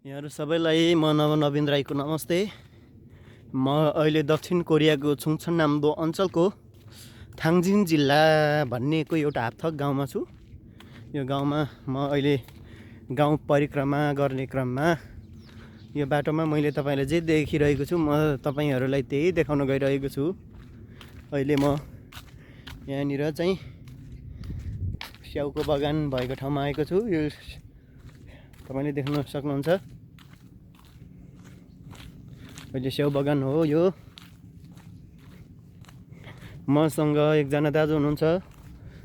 यहाँहरू सबैलाई म नवीन राईको नमस्ते। म अहिले दक्षिण कोरियाको छुङछननाम्दो अञ्चलको थाङजिङ जिल्ला भन्नेको एउटा हापथक गाउँमा छु। यो गाउँमा म अहिले गाउँ परिक्रमा गर्ने क्रममा यो बाटोमा मैले तपाईँलाई जे देखिरहेको छु म तपाईँहरूलाई त्यही देखाउन गइरहेको छु। अहिले म यहाँनिर चाहिँ स्याउको बगान भएको ठाउँमा आएको छु। यो तपाईँले देख्न सक्नुहुन्छ, अहिले स्याउ बगान हो यो। मसँग एकजना दाजु हुनुहुन्छ,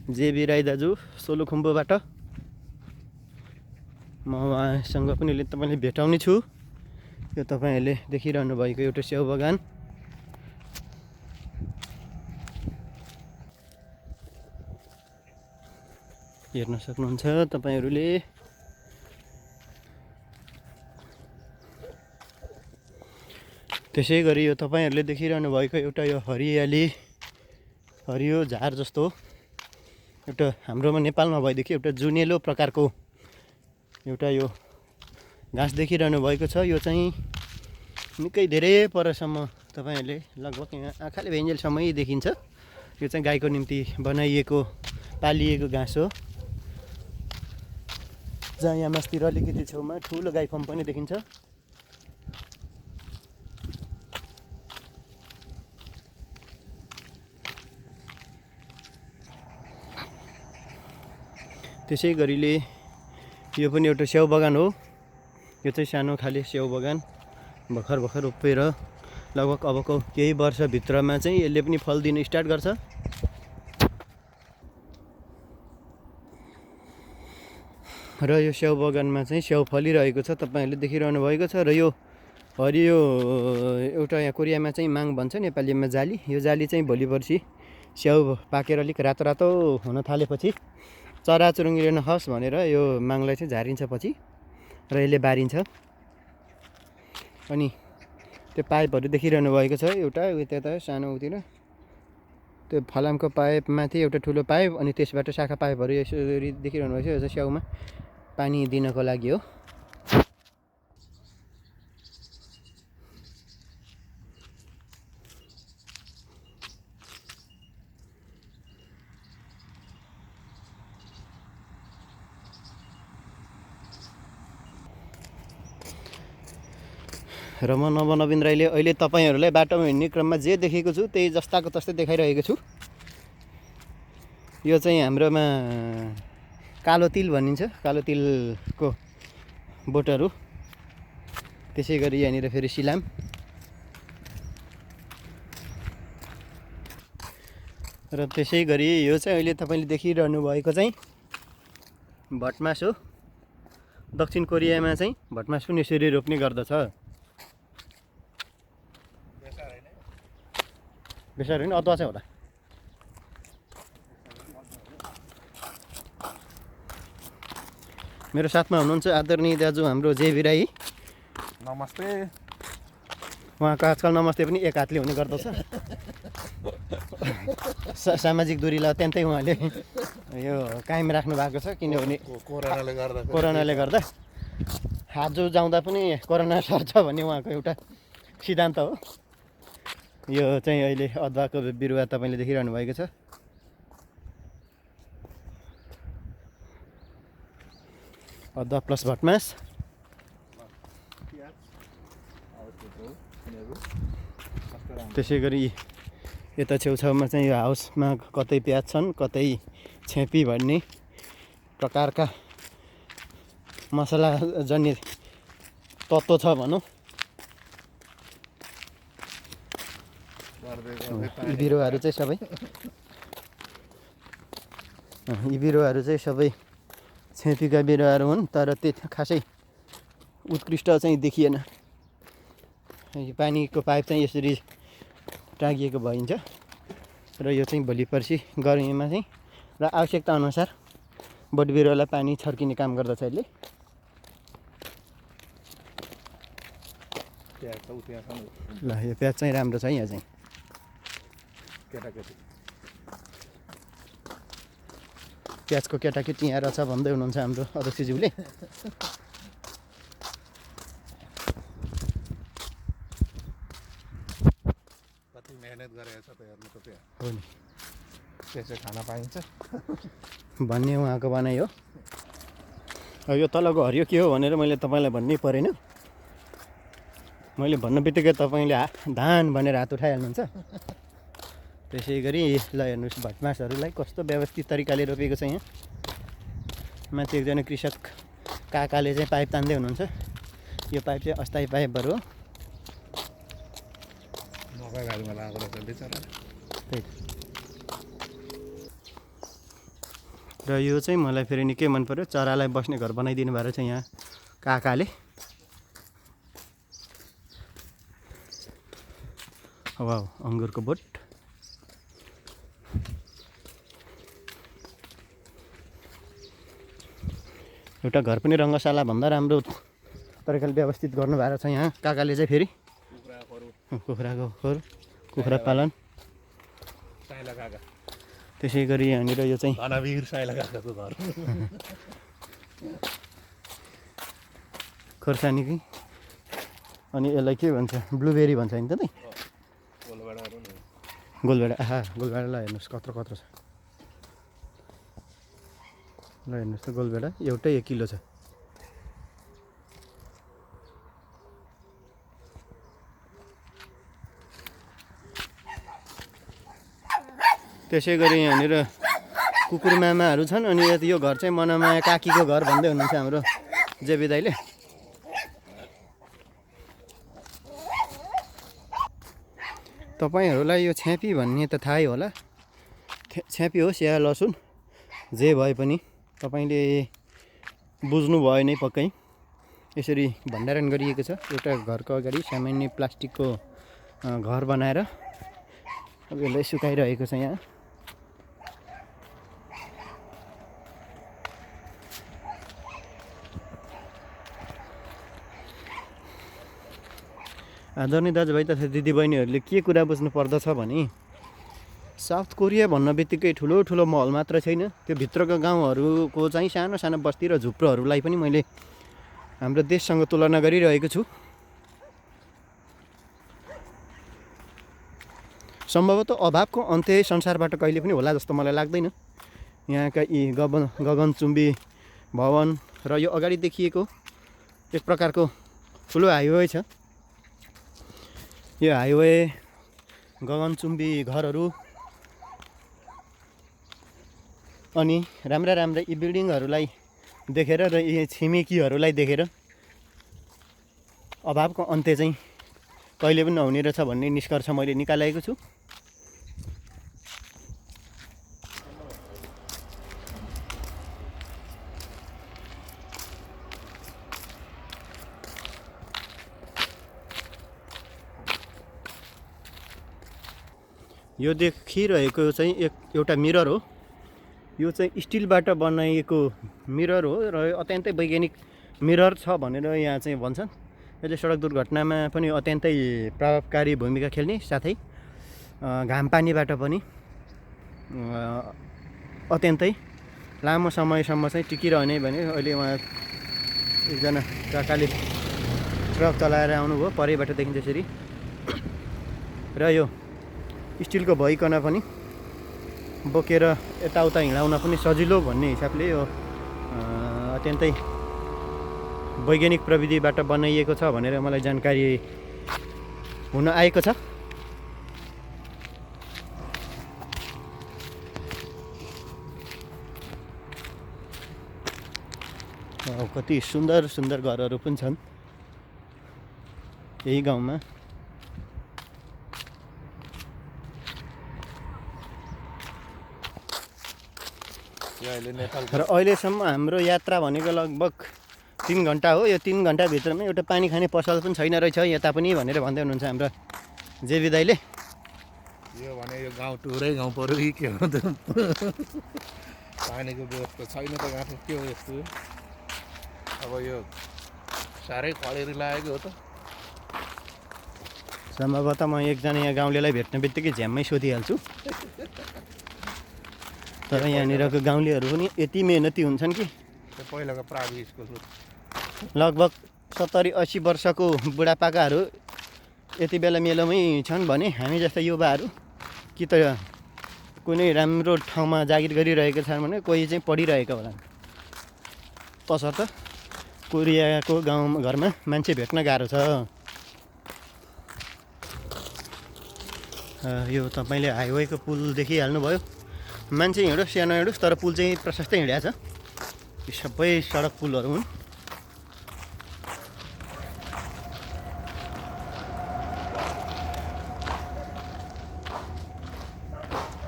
जेबी राई दाजु, सोलुखुम्बुबाट। म उहाँसँग पनि तपाईँले भेटाउने छु। यो तपाईँहरूले देखिरहनु भएको एउटा स्याउ बगान। हेर्न सक्नुहुन्छ तपाईँहरूले। त्यसै गरी यो तपाईँहरूले देखिरहनु भएको एउटा यो हरियो झार जस्तो एउटा हाम्रोमा नेपालमा भएदेखि एउटा जुनेलो प्रकारको एउटा यो घाँस देखिरहनु भएको छ। यो चाहिँ निकै धेरै परसम्म तपाईँहरूले लगभग यहाँ आँखाले भेन्जेलसम्मै देखिन्छ। यो चाहिँ गाईको निम्ति बनाइएको पालिएको घाँस हो। जहाँ यहाँ मास्तिर अलिकति छेउमा ठुलो गाई फर्म पनि देखिन्छ। त्यसै गरीले यो पनि एउटा स्याउ बगान हो। यो चाहिँ सानो खाले स्याउ बगान भर्खर उप्पेर लगभग अबको केही वर्षभित्रमा चाहिँ यसले पनि फल दिन स्टार्ट गर्छ। र यो स्याउ बगानमा चाहिँ स्याउ फलिरहेको छ, तपाईँहरूले देखिरहनु भएको छ। र यो हरियो एउटा यहाँ कोरियामा चाहिँ माङ भन्छ, नेपालीमा जाली। यो जाली चाहिँ भोलि पर्सि स्याउ पाकेर अलिक रातो रातो हुन थालेपछि चराचुरुङ्गीले नखाओस् भनेर यो माङलाई चाहिँ झारिन्छ पछि र यसले बारिन्छ। अनि त्यो पाइपहरू देखिरहनु भएको छ, एउटा त्यता सानो उतिर त्यो फलामको पाइप माथि एउटा ठुलो पाइप, अनि त्यसबाट शाखा पाइपहरू यसरी देखिरहनु भएको छ। यो चाहिँ स्याउमा पानी दिनको लागि हो। र म नवीन राईले अहिले तपाईँहरूलाई बाटोमा हिँड्ने क्रममा जे देखेको छु त्यही जस्ताको तस्तै देखाइरहेको छु। यो चाहिँ हाम्रोमा कालो तिल भनिन्छ, कालो तिलको बोटहरू। त्यसै गरी यहाँनिर फेरि सिलाम। र त्यसै गरी यो चाहिँ अहिले तपाईँले देखिरहनु भएको चाहिँ भटमास हो। दक्षिण कोरियामा चाहिँ भटमास पनि यसरी रोप्ने गर्दछ। बेसार होइन, अदुवा चाहिँ होला। मेरो साथमा हुनुहुन्छ आदरणीय दाजु हाम्रो जेबी राई। नमस्ते। उहाँको आजकल नमस्ते पनि एक हातले हुने गर्दछ। सामाजिक दूरीलाई अत्यन्तै उहाँले यो कायम राख्नु भएको छ, किनभने कोरोनाले गर्दा हात जो जाउँदा पनि कोरोना सर्छ भन्ने उहाँको एउटा सिद्धान्त हो। यो चाहिँ अहिले अदुवाको बिरुवा तपाईँले देखिरहनु भएको छ। अदुवा प्लस भटमास। त्यसै गरी यता छेउछाउमा चाहिँ यो हाउसमा कतै प्याज छन्, कतै छेपी भन्ने प्रकारका मसलाजन्य तत्त्व छ भनौँ। यी बिरुवाहरू चाहिँ सबै छेपीका बिरुवाहरू हुन्, तर त्यो खासै उत्कृष्ट चाहिँ देखिएन। यो पानीको पाइप चाहिँ यसरी टाँगिएको भइन्छ र यो चाहिँ भोलि पर्सि गर्मीमा चाहिँ र आवश्यकता अनुसार बोट बिरुवालाई पानी छर्किने काम गर्दछ यसले। ल यो प्याज चाहिँ राम्रो छ यहाँ चाहिँ। प्याजको केटाकेटी यहाँ रहेछ भन्दै हुनुहुन्छ हाम्रो अध्यक्षज्यूले। मेहनत गरेको छ त हेर्नु त त्यहाँ हो नि त्यसै खान पाइन्छ भन्ने उहाँको भनाइ हो। अब यो तलको हरियो के हो भनेर मैले तपाईँलाई भन्नै परेन। मैले भन्नु बित्तिकै तपाईँले धान भनेर हात उठाइहाल्नुहुन्छ। त्यसै गरी ल हेर्नुहोस् भटमासहरूलाई कस्तो व्यवस्थित तरिकाले रोपेको छ यहाँ। माथि एकजना कृषक काकाले चाहिँ पाइप तान्दै हुनुहुन्छ। यो पाइप चाहिँ अस्थायी पाइपहरू हो। मकै बारीमा लागेको रहेछ बिचरा। त्यही र यो चाहिँ मलाई फेरि निकै मन पर्यो। चरालाई बस्ने घर बनाइदिनु भएको छ यहाँ काकाले। वाउ अङ्गुरको बोट। एउटा घर पनि रङ्गशाला भन्दा राम्रो तरिकाले व्यवस्थित गर्नुभएको छ यहाँ काकाले चाहिँ फेरि। कुखुराको खोर कुखुरा पालन। साइला काका त्यसै गरी यहाँनिर यो चाहिँ धनवीर साइला काकाको घर खोर्सानीकै अनि यसलाई के भन्छ ब्लुबेरी भन्छ नि त नि गोलभेडा। आहा गोलभेडा ल हेर्नुहोस् कत्रो कत्रो छ। ल हेर्नुहोस् त गोलभेडा एउटै 1 किलो छ। त्यसै गरी यहाँनिर कुकुर मामाहरू छन्। अनि यो घर चाहिँ मनमाया काकीको घर भन्दै हुनुहुन्छ हाम्रो जेबी दाइले। तपाईँहरूलाई यो छ्यापी भन्ने त थाहै होला। छ्यापी होस् या लसुन जे भए पनि तपाईँले बुझ्नु भयो नै पक्कै। यसरी भण्डारण गरिएको छ एउटा घरको अगाडि सामान्य प्लास्टिकको घर बनाएर। अब यसलाई सुकाइरहेको छ यहाँ। आदरणीय दाजुभाइ तथा दिदीबहिनीहरूले के कुरा बुझ्नु पर्दछ भने साउथ कोरिया भन्न बित्तिकै ठुलो ठुलो महल मात्र छैन। त्यो भित्रको गाउँहरूको चाहिँ सानो सानो बस्ती र झुप्रोहरूलाई पनि मैले हाम्रो देशसँग तुलना गरिरहेको छु। सम्भवतः अभावको अन्त्य संसारबाट कहिले पनि होला जस्तो मलाई लाग्दैन। यहाँका यी गगनचुम्बी भवन र यो अगाडि देखिएको एक प्रकारको ठुलो हाइवे छ। यो हाइवे गगनचुम्बी घरहरू अनि राम्रा राम्रा यी बिल्डिङहरूलाई देखेर र यी छिमेकीहरूलाई देखेर अभावको अन्त्य चाहिँ कहिले पनि नहुने रहेछ भन्ने निष्कर्ष मैले निकालेको छु। यो देखिरहेको चाहिँ एउटा मिरर हो। यो चाहिँ स्टिलबाट बनाइएको मिरर हो र अत्यन्तै वैज्ञानिक मिरर छ भनेर यहाँ चाहिँ भन्छन्। यसले सडक दुर्घटनामा पनि अत्यन्तै प्रभावकारी भूमिका खेल्ने साथै घाम पानीबाट पनि अत्यन्तै लामो समयसम्म चाहिँ टिकिरहने भने। अहिले उहाँ एकजना काकाले ट्रक चलाएर आउनुभयो परैबाट देखिन्छ यसरी। र यो स्टिलको भइकन पनि बोकेर यताउता हिँडाउन पनि सजिलो भन्ने हिसाबले यो अत्यन्तै वैज्ञानिक प्रविधिबाट बनाइएको छ भनेर मलाई जानकारी हुन आएको छ। कति सुन्दर सुन्दर घरहरू पनि छन् यही गाउँमा। र अहिलेसम्म हाम्रो यात्रा भनेको लगभग 3 घन्टा हो। यो 3 घन्टाभित्रमा एउटा पानी खाने पसल पनि छैन रहेछ यता पनि भनेर भन्दै हुनुहुन्छ हाम्रो जेबी दाइले। यो भने यो गाउँ टुरै गाउँ पऱ्यो कि के हो त पानीको व्यवस्था छैन त गाँठो के हो यस्तो। अब यो साह्रै खडेरी लागेको हो त। सम्भवतः म एकजना यहाँ गाउँलेलाई भेट्ने बित्तिकै झ्याम्मै सोधिहाल्छु। तर यहाँनिरको गाउँलेहरू पनि यति मेहनती हुन्छन् कि पहिलाको प्राइभेट स्कुल लगभग 70-80 वर्षको बुढापाकाहरू यति बेला मेलोमै छन् भने हामी जस्ता युवाहरू कि त कुनै राम्रो ठाउँमा जागिर गरिरहेका छन् भने कोही चाहिँ पढिरहेका होला तसर्थ कोरियाको गाउँ घरमा मान्छे भेट्न गाह्रो छ। यो तपाईँले हाइवेको पुल देखिहाल्नुभयो। मान्छे हिँडोस् सानो हिँडोस् तर पुल चाहिँ प्रशस्तै हिँडेको छ। यो सबै सडक पुलहरू हुन्।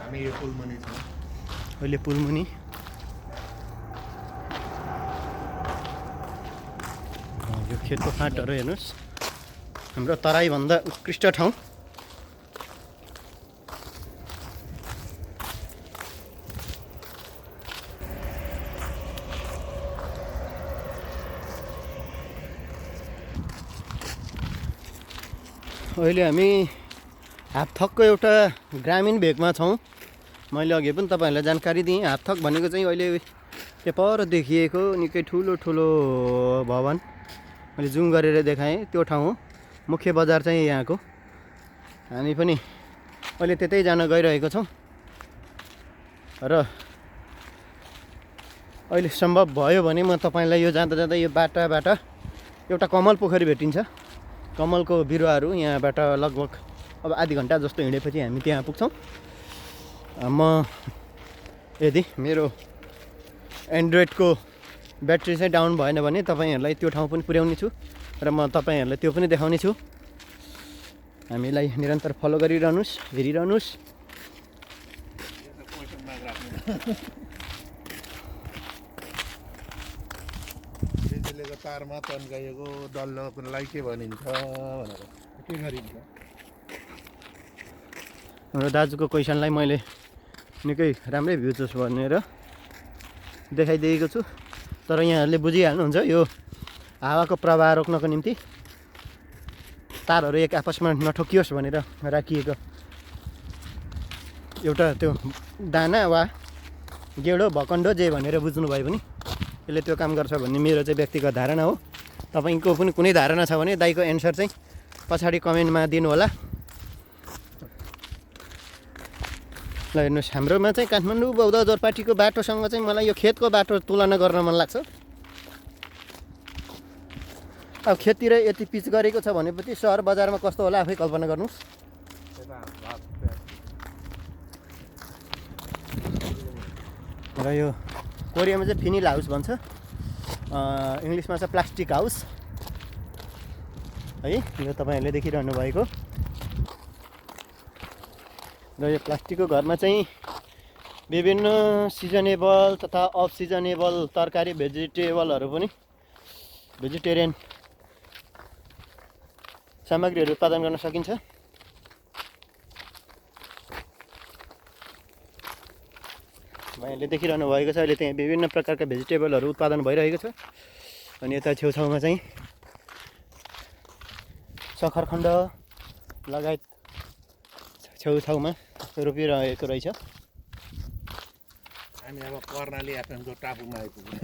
हामी यो पुल मुनि छौँ। अहिले पुल मुनि यो खेतको फाँटहरू हेर्नुहोस्। हाम्रो तराईभन्दा उत्कृष्ट ठाउँ। अहिले हामी हापथकको एउटा ग्रामीण भेगमा छौँ। मैले अघि पनि तपाईँहरूलाई जानकारी दिएँ। हापथक भनेको चाहिँ अहिले त्यो पर देखिएको निकै ठुलो ठुलो भवन मैले जुम गरेर देखाएँ त्यो ठाउँ हो। मुख्य बजार चाहिँ यहाँको। हामी पनि अहिले त्यतै जान गइरहेको छौँ र अहिले सम्भव भयो भने म तपाईँलाई यो जाँदा जाँदा यो बाटाबाट एउटा कमल पोखरी भेटिन्छ। कमलको बिरुवाहरू यहाँबाट लगभग अब आधी घन्टा जस्तो हिँडेपछि हामी त्यहाँ पुग्छौँ। म यदि मेरो एन्ड्रोइडको ब्याट्री चाहिँ डाउन भएन भने तपाईँहरूलाई त्यो ठाउँ पनि पुर्याउने छु र म तपाईँहरूलाई त्यो पनि देखाउने छु। हामीलाई निरन्तर फलो गरिरहनुहोस्, हेरिरहनुहोस्। बिजुलीको तारमा तन्काइएको डल्लोलाई के भनिन्छ भनेर के गरिन्छ? हाम्रो दाजुको क्वेसनलाई मैले निकै राम्रै भ्युज भनेर देखाइदिएको छु। तर यहाँहरूले बुझिहाल्नुहुन्छ यो हावाको प्रवाह रोक्नको निम्ति तारहरू एक आपसमा नठोकियोस् भनेर राखिएको एउटा त्यो दाना वा गेडो भकन्डो जे भनेर बुझ्नुभयो भने यसले त्यो काम गर्छ भन्ने मेरो चाहिँ व्यक्तिगत धारणा हो। तपाईँको पनि कुनै धारणा छ भने दाइको एन्सर चाहिँ पछाडि कमेन्टमा दिनुहोला। ल हेर्नुहोस्, हाम्रोमा चाहिँ काठमाडौँ बौद्ध जोरपाटीको बाटोसँग चाहिँ मलाई यो खेतको बाटो तुलना गर्न मन लाग्छ। अब खेततिर यति पिच गरेको छ भनेपछि सहर बजारमा कस्तो होला आफै कल्पना गर्नुहोस्। र यो कोरियामा चाहिँ फिनिल हाउस भन्छ, इङ्ग्लिसमा चाहिँ प्लास्टिक हाउस है। यो तपाईँहरूले देखिरहनु भएको र यो प्लास्टिकको घरमा चाहिँ विभिन्न सिजनेबल तथा अफ सिजनेबल तरकारी भेजिटेबलहरू पनि भेजिटेरियन सामग्रीहरू उत्पादन गर्न सकिन्छ। तपाईँहरूले देखिरहनु भएको छ अहिले त्यहाँ विभिन्न प्रकारका भेजिटेबलहरू उत्पादन भइरहेको छ। अनि यता छेउछाउमा चाहिँ सखरखण्ड लगायत छेउछाउमा रोपिरहेको रहेछ। हामी अब कर्णाली एफएमको टापुमा आइपुग्यौँ।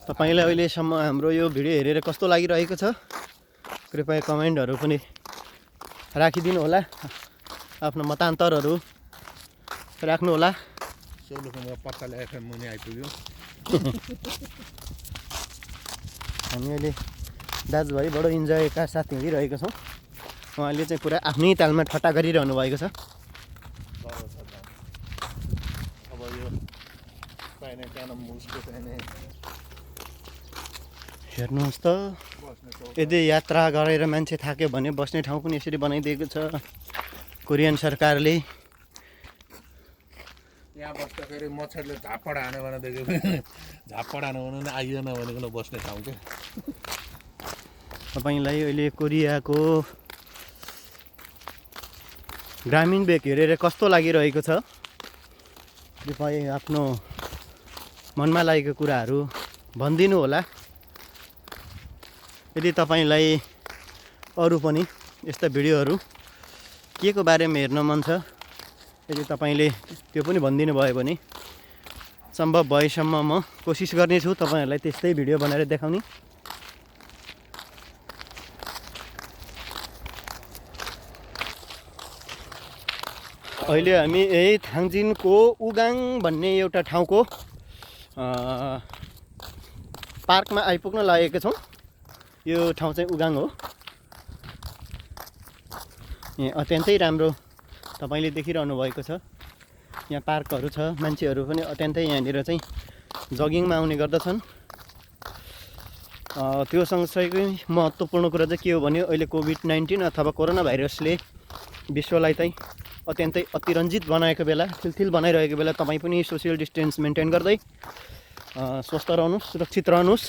तपाईँलाई अहिलेसम्म हाम्रो यो भिडियो हेरेर कस्तो लागिरहेको छ कृपया कमेन्टहरू पनि राखिदिनु होला। आफ्नो मतान्तरहरू राख्नु होला। सोलुखुम्बा पत्ताले एफएम मुनि आइपुग्यौँ। हामी अहिले दाजुभाइ बडो इन्जोयका साथ हिँडिरहेको छौँ। उहाँले चाहिँ पुरा आफ्नै तालमा ठट्टा गरिरहनु भएको छ। अब यो चाहिने कानम मुसको चाहिने हेर्नुहोस् त, यदि यात्रा गरेर मान्छे थाक्यो भने बस्ने ठाउँ पनि यसरी बनाइदिएको छ कोरियन सरकारले। यहाँ बस्दाखेरि मच्छरले झापड हान्यो भनेदेखि झापड हान्यो भने आइएन भनेको बस्ने ठाउँ क्या। तपाईँलाई अहिले कोरियाको ग्रामीण भेग हेरेर कस्तो लागिरहेको छ कृपया आफ्नो मनमा लागेको कुराहरू भनिदिनु होला। यदि तपाईँलाई अरू पनि यस्ता भिडियोहरू के को बारेमा हेर्न मन छ, यदि तपाईँले त्यो पनि भनिदिनु भयो भने सम्भव भएसम्म म कोसिस गर्नेछु तपाईँहरूलाई त्यस्तै भिडियो बनाएर देखाउने। अहिले हामी यही थाङजिनको उगाङ भन्ने एउटा ठाउँको पार्कमा आइपुग्न लागेका छौँ। यो ठाउँ चाहिँ उगाङ हो। यहाँ अत्यन्तै राम्रो तपाईँले देखिरहनु भएको छ। यहाँ पार्कहरू छ, मान्छेहरू पनि अत्यन्तै यहाँनिर चाहिँ जगिङमा आउने गर्दछन्। त्यो सँगसँगै महत्त्वपूर्ण कुरा चाहिँ के हो भने अहिले कोभिड-19 अथवा कोरोना भाइरसले विश्वलाई चाहिँ अत्यन्तै अतिरञ्जित बनाएको बेला, थिलथिल बनाइरहेको बेला तपाईँ पनि सोसियल डिस्टेन्स मेन्टेन गर्दै स्वस्थ रहनुहोस्, सुरक्षित रहनुहोस्।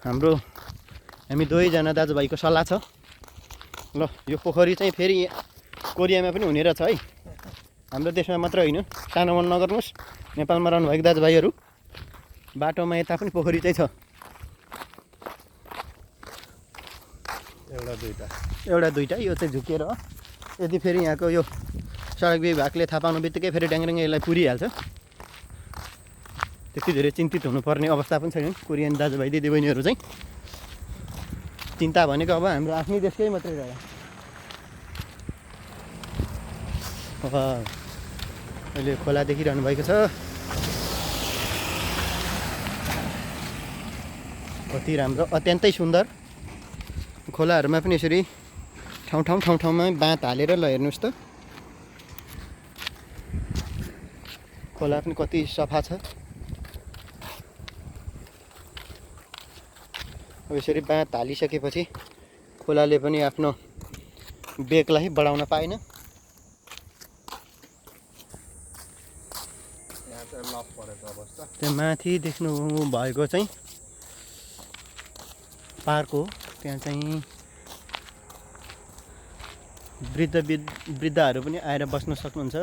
हामी दुवैजना दाजुभाइको सल्लाह छ। ल, यो पोखरी चाहिँ फेरि कोरियामा पनि हुने रहेछ है। हाम्रो देशमा मात्र होइन, सानो मन नगर्नुहोस्। नेपालमा रहनुभएको दाजुभाइहरू, बाटोमा यता पनि पोखरी चाहिँ छ। एउटा दुईटा यो चाहिँ झुकेर हो। यदि फेरि यहाँको यो सडक विभागले थाहा पाउनु बित्तिकै फेरि ड्याङड्याङ यसलाई पुरिहाल्छ। त्यति धेरै चिन्तित हुनुपर्ने अवस्था पनि छैन कोरियन दाजुभाइ दिदीबहिनीहरू चाहिँ। चिन्ता भनेको अब हाम्रो आफ्नै देशकै मात्रै रह्यो। अब अहिले खोला देखिरहनु भएको छ। कति राम्रो, अत्यन्तै सुन्दर। खोलाहरूमा पनि यसरी ठाउँमा बाँध हालेर ल हेर्नुहोस् त। खोला पनि कति सफा छ। अब यसरी बाँध हालिसकेपछि खोलाले पनि आफ्नो बेगलाई बढाउन पाएन। त्यो माथि देख्नु भएको चाहिँ पार्क हो। त्यहाँ चाहिँ वृद्धहरू पनि आएर बस्न सक्नुहुन्छ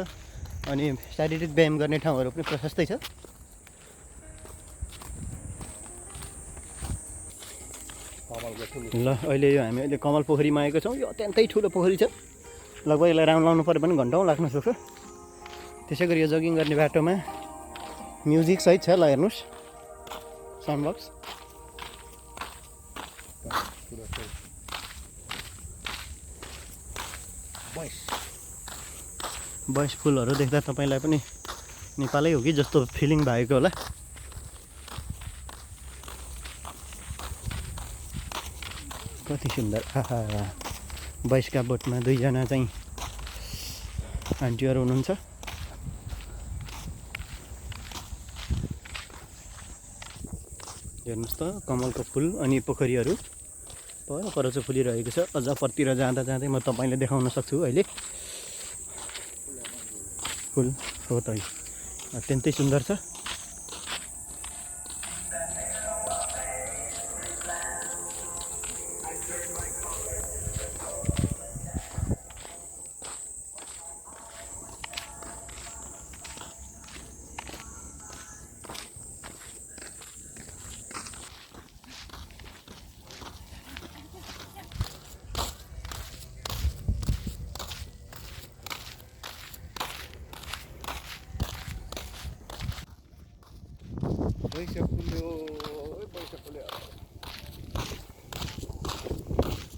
अनि शारीरिक व्यायाम गर्ने ठाउँहरू पनि प्रशस्तै छ। ल, अहिले यो हामी अहिले कमल पोखरीमा आएको छौँ। यो अत्यन्तै ठुलो पोखरी छ। लगभग यसलाई राउन्ड लाउनु पऱ्यो भने घन्टौँ लाग्न सक्छ। त्यसै गरी यो जगिङ गर्ने बाटोमा म्युजिक सहित छ। ल हेर्नुहोस्, साउन्ड बक्स। बयस फुलहरू देख्दा तपाईँलाई पनि नेपालै हो कि जस्तो फिलिङ भएको होला। कति सुन्दर। बयसका बोटमा दुईजना चाहिँ आन्टीहरू हुनुहुन्छ। हेर्नुहोस् त, कमलको फुल अनि पोखरीहरू पर चाहिँ फुलिरहेको छ। अझ परतिर जाँदा जाँदै म तपाईँलाई देखाउन सक्छु। अहिले फुल हो त, अत्यन्तै सुन्दर छ।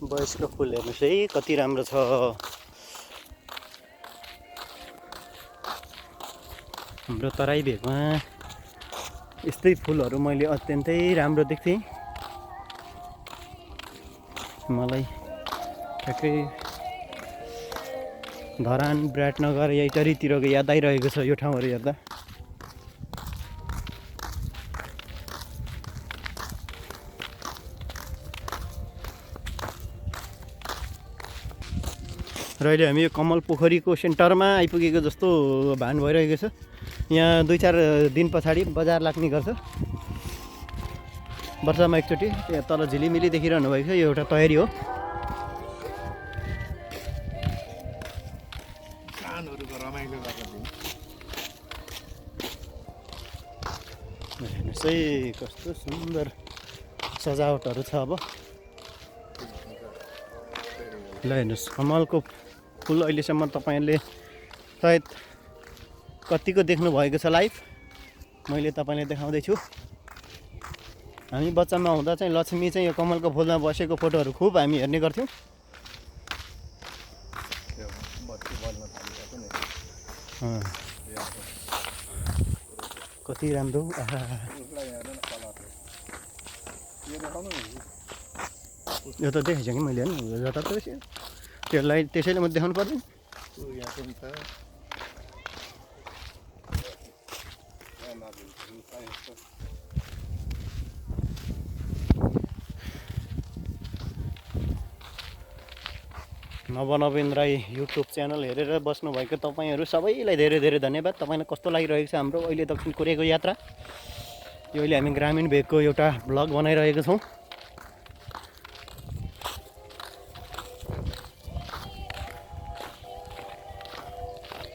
बयसको फुल हेर्नुहोस् है, कति राम्रो छ। हाम्रो तराई भेगमा यस्तै फुलहरू मैले अत्यन्तै राम्रो देख्थेँ। मलाई ठ्याक्कै धरान, विराटनगर, यहीँटरितिरको याद आइरहेको छ यो ठाउँहरू हेर्दा। र अहिले हामी यो कमल पोखरीको सेन्टरमा आइपुगेको जस्तो भान भइरहेको छ। यहाँ 2-4 दिन पछाडि बजार लाग्ने गर्छ वर्षमा एकचोटि। त्यहाँ तल झिलिमिली देखिरहनु भएको छ, यो एउटा तयारी हो। हेर्नुहोस् है, कस्तो सुन्दर सजावटहरू छ। अब ल हेर्नुहोस्, कमलको फुल अहिलेसम्म तपाईँले सायद कतिको देख्नु भएको छ लाइभ। मैले तपाईँलाई देखाउँदैछु। हामी बच्चामा हुँदा चाहिँ लक्ष्मी चाहिँ यो कमलको फुलमा बसेको फोटोहरू खुब हामी हेर्ने गर्थ्यौँ। अँ, कति राम्रो आहा, उसलाई हेर्नु न कलर यो देखाउनु नि यो त देखेको कि मैले होइन जताततै त्यसलाई त्यसैले म देखाउनु पर्दैन यहाँ पनि छ यहाँ नजिक छ यस्तो नवनवीन राई युट्युब च्यानल हेरेर बस्नुभएको तपाईँहरू सबैलाई धेरै धेरै धन्यवाद। तपाईँलाई कस्तो लागिरहेको छ हाम्रो अहिले दक्षिण कोरियाको यात्रा। यो अहिले हामी ग्रामीण भेगको एउटा भ्लग बनाइरहेको छौँ।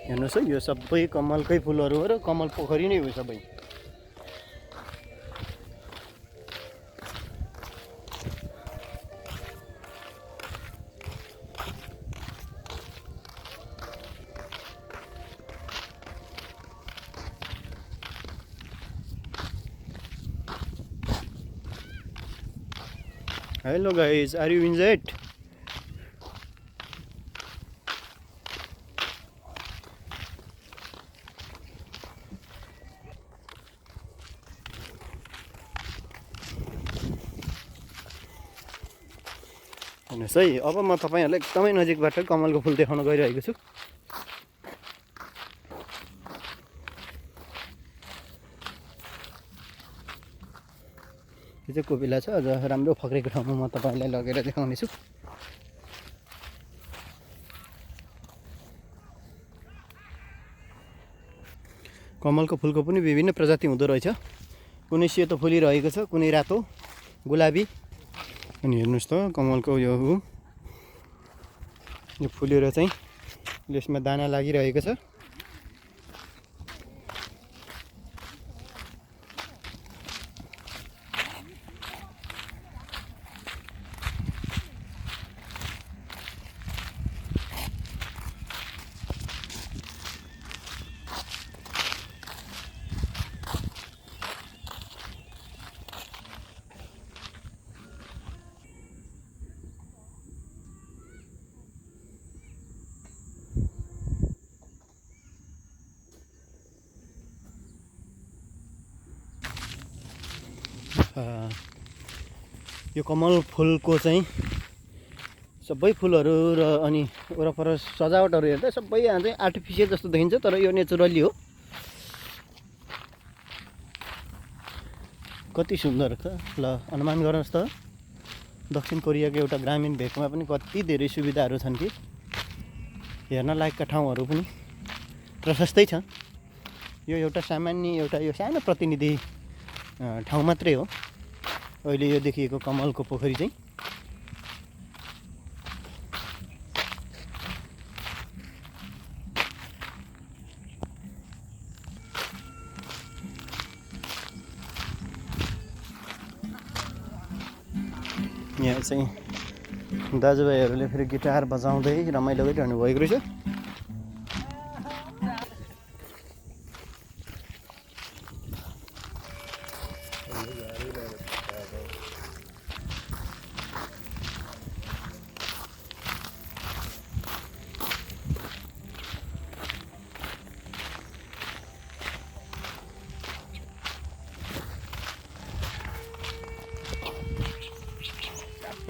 हेर्नुहोस् है, यो सबै कमलकै फुलहरू हो र कमल पोखरी नै हो सबै। Hello guys, are you enjoyed? हेर्नुहोस् है, अब म तपाईँहरूलाई एकदमै नजिकबाट कमलको फुल देखाउन गइरहेको छु। यो चाहिँ कोपिला छ, अझ राम्रो फक्रेको ठाउँमा म तपाईँलाई लगेर देखाउनेछु। कमलको फुलको पनि विभिन्न प्रजाति हुँदो रहेछ। कुनै सेतो फुलिरहेको छ, कुनै रातो, गुलाबी। अनि हेर्नुहोस् त कमलको यो फुलेर चाहिँ यसमा दाना लागिरहेको छ। यो कमल फुलको चाहिँ सबै फुलहरू र अनि वरपर सजावटहरू हेर्दा सबै यहाँ चाहिँ आर्टिफिसियल जस्तो देखिन्छ, तर यो नेचुरली हो। कति सुन्दर छ ल, अनुमान गर्नुहोस् त दक्षिण कोरियाको एउटा ग्रामीण भेगमा पनि कति धेरै सुविधाहरू छन् कि हेर्न लायकका ठाउँहरू पनि प्रशस्तै छ। यो एउटा सामान्य एउटा यो सानो प्रतिनिधि ठाउँ मात्रै हो अहिले यो देखिएको कमलको पोखरी चाहिँ। यहाँ चाहिँ दाजुभाइहरूले फेरि गिटार बजाउँदै रमाइलो गरिरहनु भएको रहेछ।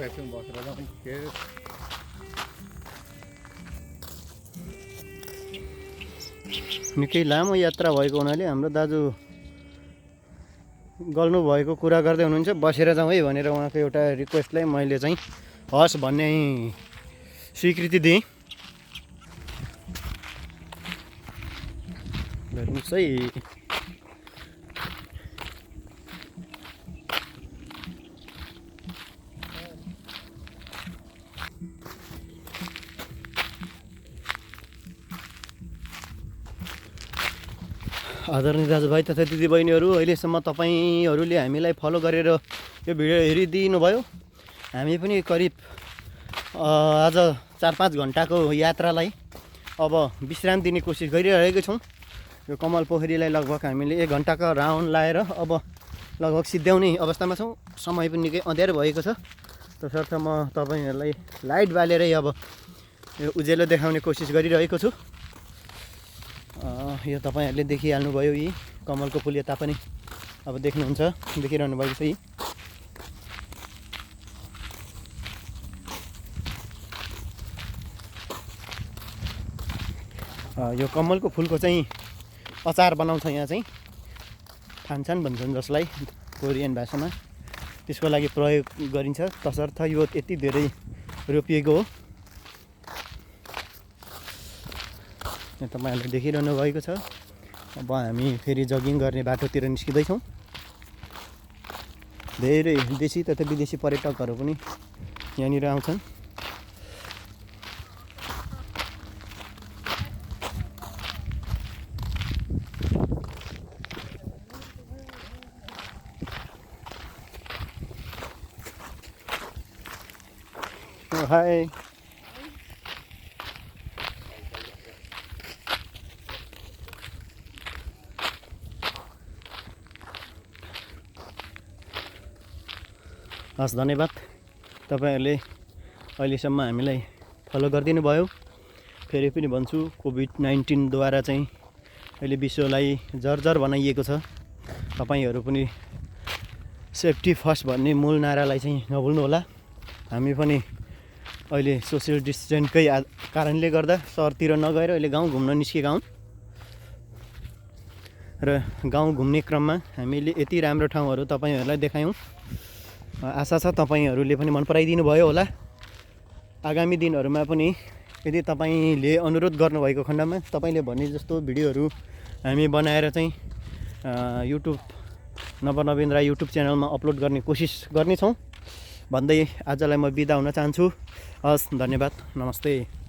एकछिन बसेर जाउँ के निकै लामो यात्रा भएको हुनाले हाम्रो दाजु गर्नुभएको कुरा गर्दै हुनुहुन्छ बसेर जाउँ है भनेर उहाँको एउटा रिक्वेस्टलाई मैले चाहिँ हस् भन्ने स्वीकृति दिएँ। हेर्नुहोस् है, आदरणीय दाजुभाइ तथा दिदीबहिनीहरू, अहिलेसम्म तपाईँहरूले हामीलाई फलो गरेर यो भिडियो हेरिदिनु भयो। हामी पनि करिब आज 4-5 घन्टाको यात्रालाई अब विश्राम दिने कोसिस गरिरहेको छौँ। यो कमल पोखरीलाई लगभग हामीले 1 घन्टाको राउन्ड लाएर अब लगभग सिद्ध्याउने अवस्थामा छौँ। समय पनि निकै अँध्यारो भएको छ, तसर्थ म तपाईँहरूलाई लाइट बालेरै अब यो उज्यालो देखाउने कोसिस गरिरहेको छु। यो तपाईँहरूले देखिहाल्नुभयो यी कमलको फुल यता पनि अब देख्नुहुन्छ, देखिरहनु भएको छ यी। यो कमलको फुलको चाहिँ अचार बनाउँछ यहाँ चाहिँ, फान्छान भन्छन् जसलाई कोरियन भाषामा, त्यसको लागि प्रयोग गरिन्छ। तसर्थ यो यति धेरै रोपिएको हो। तपाईँहरूले देखिरहनु भएको छ। अब हामी फेरि जगिङ गर्ने बाटोतिर निस्किँदैछौँ। धेरै देशी तथा विदेशी पर्यटकहरू पनि यहाँनिर आउँछन्। हाय, हस् धन्यवाद। तपाईँहरूले अहिलेसम्म हामीलाई फलो गरिदिनु भयो। फेरि पनि भन्छु, कोभिड-19द्वारा चाहिँ अहिले विश्वलाई जर्जर बनाइएको छ। तपाईँहरू पनि सेफ्टी फर्स्ट भन्ने मूल नारालाई चाहिँ नभुल्नु होला। हामी पनि अहिले सोसियल डिस्टेन्सकै कारणले गर्दा सहरतिर नगएर अहिले गाउँ घुम्न निस्केका हौँ। र गाउँ घुम्ने क्रममा हामीले यति राम्रो ठाउँहरू तपाईँहरूलाई देखायौँ। आशा छ तपाईँहरूले पनि मन पराइदिनु भयो होला। आगामी दिनहरूमा पनि यदि तपाईँले अनुरोध गर्नुभएको खण्डमा तपाईँले भने जस्तो भिडियोहरू हामी बनाएर चाहिँ युट्युब नवनवीन राई युट्युब च्यानलमा अपलोड गर्ने कोसिस गर्नेछौँ भन्दै आजलाई म बिदा हुन चाहन्छु। हस्, धन्यवाद, नमस्ते।